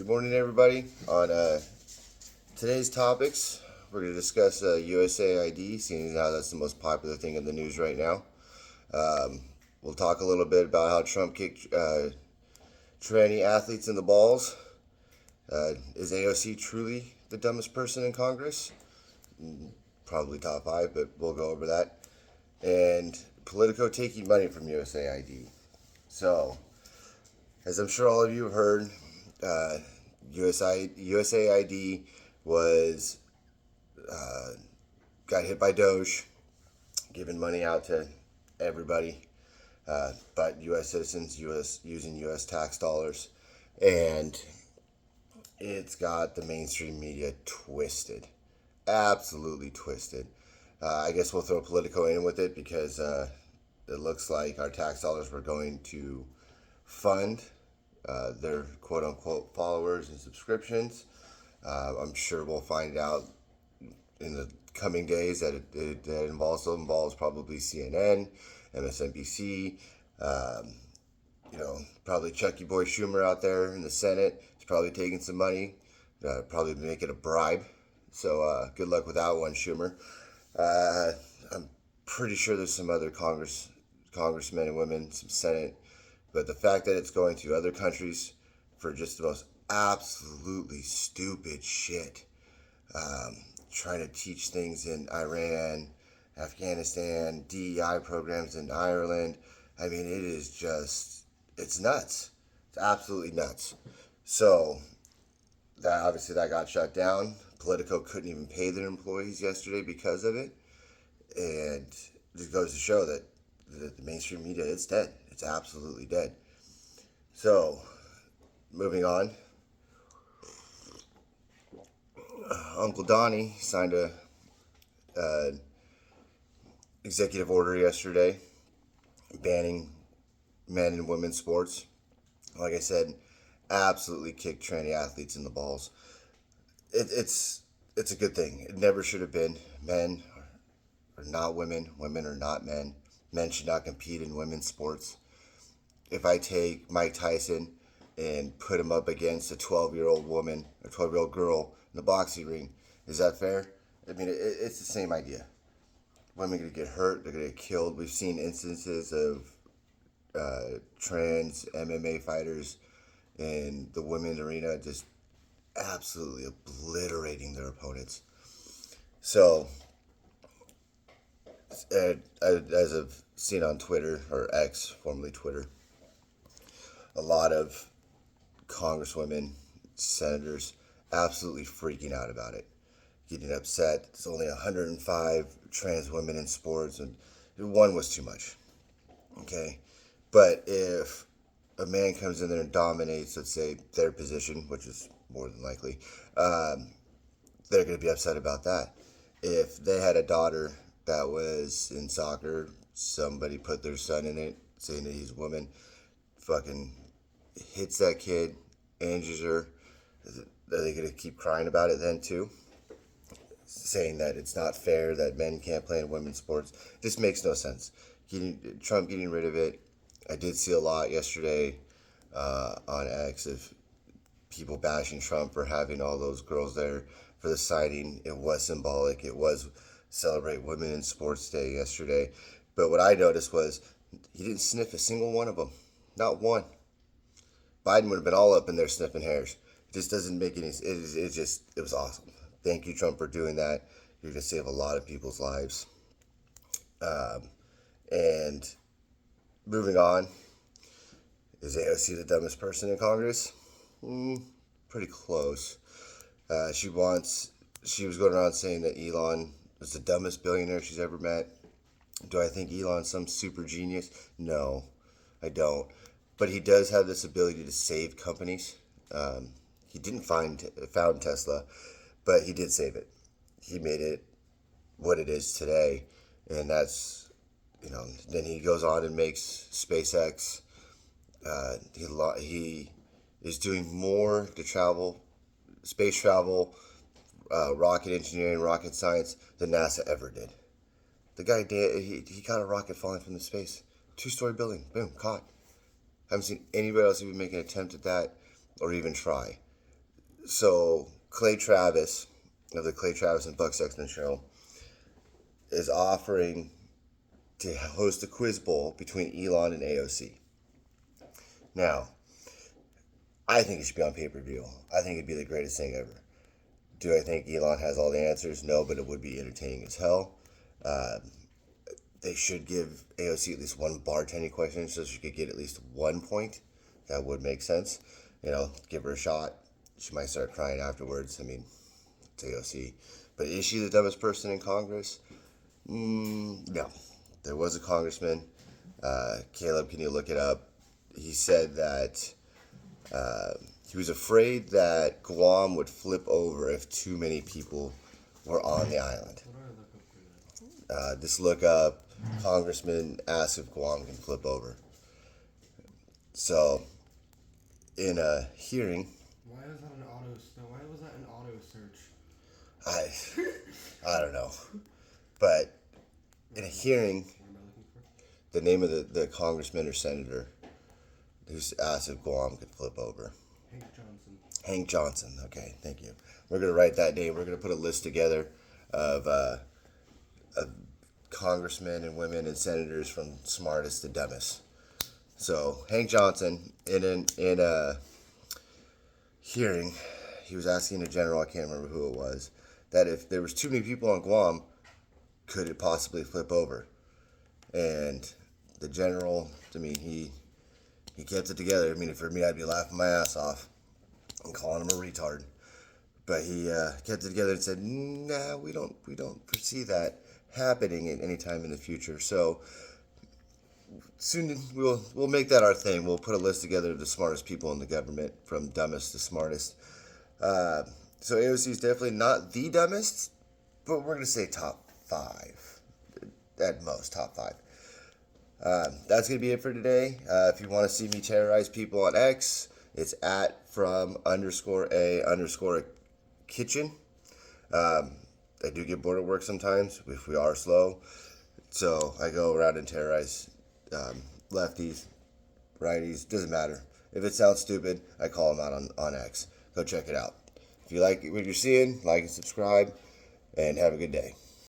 Good morning, everybody. On today's topics, we're going to discuss USAID, seeing how that's the most popular thing in the news right now. We'll talk a little bit about how Trump kicked tranny athletes in the balls. Is AOC truly the dumbest person in Congress? Probably top five, but we'll go over that. And Politico taking money from USAID. So, as I'm sure all of you have heard, USAID was got hit by Doge, giving money out to everybody, but U.S. citizens, using U.S. tax dollars, and it's got the mainstream media twisted, absolutely twisted. I guess we'll throw Politico in with it because it looks like our tax dollars were going to fund their quote unquote followers and subscriptions. I'm sure we'll find out in the coming days that it involves probably CNN, MSNBC, probably Chucky Boy Schumer out there in the Senate. He's probably taking some money, probably make it a bribe. So good luck with that one, Schumer. I'm pretty sure there's some other congressmen and women, some Senate, but the fact that it's going to other countries for just the most absolutely stupid shit, trying to teach things in Iran, Afghanistan, DEI programs in Ireland. I mean, it's nuts. It's absolutely nuts. So, that got shut down. Politico couldn't even pay their employees yesterday because of it. And it goes to show that the mainstream media, it's dead. It's absolutely dead. So, moving on. Uncle Donnie signed a executive order yesterday banning men and women's sports. Like I said, absolutely kicked tranny athletes in the balls. It's a good thing. It never should have been. Men are not women. Women are not men. Men should not compete in women's sports. If I take Mike Tyson and put him up against a 12-year-old woman, a 12-year-old girl in the boxing ring, is that fair? I mean, it's the same idea. Women are going to get hurt. They're going to get killed. We've seen instances of trans MMA fighters in the women's arena just absolutely obliterating their opponents. So, as I've seen on Twitter, or X, formerly Twitter, a lot of congresswomen, senators, absolutely freaking out about it, getting upset. There's only 105 trans women in sports, and one was too much. Okay, but if a man comes in there and dominates, let's say, their position, which is more than likely, they're going to be upset about that. If they had a daughter that was in soccer, somebody put their son in it, saying that he's a woman, fucking hits that kid, injures her, are they going to keep crying about it then too? Saying that it's not fair that men can't play in women's sports. This makes no sense. Trump getting rid of it. I did see a lot yesterday on X of people bashing Trump for having all those girls there for the signing. It was symbolic. It was Celebrate Women in Sports Day yesterday. But what I noticed was he didn't sniff a single one of them. Not one. Biden would have been all up in there sniffing hairs. It just doesn't make any. It was awesome. Thank you, Trump, for doing that. You're gonna save a lot of people's lives. And moving on, is AOC the dumbest person in Congress? Pretty close. She was going around saying that Elon was the dumbest billionaire she's ever met. Do I think Elon's some super genius? No, I don't. But he does have this ability to save companies. He didn't found Tesla, but he did save it. He made it what it is today, and that's, then he goes on and makes SpaceX. He is doing more to space travel, rocket engineering, rocket science than NASA ever did. The guy did. He caught a rocket falling from the space, 2-story building, boom, caught. I haven't seen anybody else even make an attempt at that or even try. So Clay Travis of the Clay Travis and Buck Sexton Show is offering to host a quiz bowl between Elon and AOC. Now, I think it should be on pay-per-view. I think it'd be the greatest thing ever. Do I think Elon has all the answers? No, but it would be entertaining as hell. They should give AOC at least one bartending question so she could get at least 1 point. That would make sense. Give her a shot. She might start crying afterwards. I mean, it's AOC. But is she the dumbest person in Congress? No. There was a congressman. Caleb, can you look it up? He said that he was afraid that Guam would flip over if too many people were on the island. Just look up Congressman asks if Guam can flip over. So, in a hearing, Why was that an auto search? I don't know, but in a hearing, the name of the congressman or senator who's asked if Guam could flip over. Hank Johnson. Okay, thank you. We're gonna write that name. We're gonna put a list together of congressmen and women and senators from smartest to dumbest. So Hank Johnson, in a hearing, he was asking a general, I can't remember who it was, that if there was too many people on Guam, could it possibly flip over? And the general, I mean, he kept it together. I mean, for me, I'd be laughing my ass off and calling him a retard. But he kept it together and said, "Nah, we don't foresee that happening at any time in the future." So soon we'll make that our thing. We'll put a list together of the smartest people in the government, from dumbest to smartest. So AOC is definitely not the dumbest, but we're gonna say top 5, at most top 5. That's gonna be it for today. If you want to see me terrorize people on X, it's at from_a_kitchen. I do get bored at work sometimes if we are slow. So I go around and terrorize lefties, righties, doesn't matter. If it sounds stupid, I call them out on X. Go check it out. If you like what you're seeing, like and subscribe, and have a good day.